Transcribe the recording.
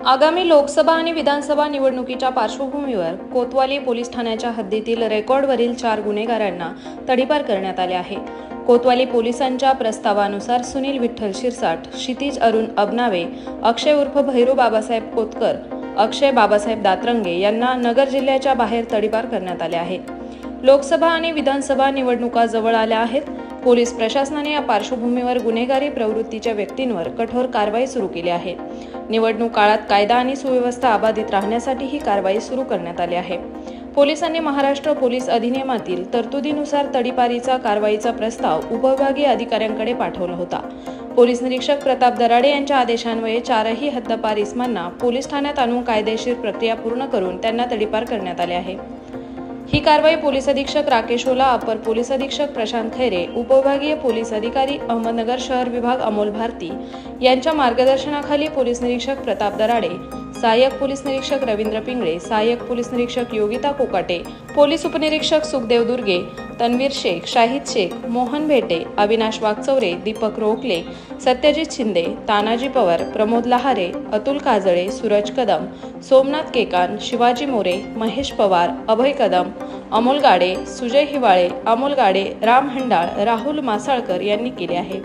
आगामी लोकसभा आणि विधानसभा निवडणुकीच्या पार्श्वभूमीवर कोतवाली पोलीस ठाण्याच्या हद्दीतील रेकॉर्डवरील 4 गुन्हेगारांना तडीपार करण्यात आले आहे। कोतवाली पोलिसांच्या प्रस्तावानुसार सुनील विठ्ठल शिरसाट, क्षितिज अरुण अबनावे, अक्षय उर्फ भैरू बाबासाहेब कोतकर, अक्षय बाबासाहेब दातरंगे यांना नगर जिल्ह्याच्या बाहेर तडीपार करण्यात आले आहे। लोकसभा आणि विधानसभा निवडणुका जवळ आल्या आहेत। पोलीस प्रशासनाने या पार्श्वभूमीवर गुन्हेगारी प्रवृत्तीच्या व्यक्तींवर कठोर कारवाई सुरू केली आहे। निवडणूक काळात कायदा आणि सुव्यवस्था अबाधित राहण्यासाठी ही कारवाई सुरू करण्यात आली आहे। पोलिसांनी महाराष्ट्र पोलीस अधिनियमातील तरतुदीनुसार तडीपारीचा कारवाईचा प्रस्ताव उपविभागीय अधिकाऱ्यांकडे पाठवला होता। पोलीस निरीक्षक प्रताप दराडे यांच्या आदेशान्वये 4ही हद्दपार इसमांना पोलीस ठाण्यात आणून कायदेशीर प्रक्रिया पूर्ण करून त्यांना तडीपार करण्यात आले आहे। ही कारवाई पोलीस अधीक्षक राकेश ओला, अपर पोलीस अधीक्षक प्रशांत खैरे, उपविभागीय पोलीस अधिकारी अहमदनगर शहर विभाग अमोल भारती यांच्या मार्गदर्शनाखाली पोलीस निरीक्षक प्रताप दराडे, सहाय्यक पोलीस निरीक्षक रवींद्र पिंगळे, सहाय्यक पोलीस निरीक्षक योगिता कोकाटे, पोलीस उपनिरीक्षक सुखदेव दुर्गे, तन्वीर शेख, शाहिद शेख, मोहन भेटे, अविनाश वागचौरे, दीपक रोकले, सत्यजित शिंदे, तानाजी पवार, प्रमोद लहारे, अतुल काजळे, सूरज कदम, सोमनाथ केकान, शिवाजी मोरे, महेश पवार, अभय कदम, अमोल गाडे, सुजय हिवाळे, अमोल गाडे, राम हंडाळ, राहुल मासाळकर यांनी केले आहे।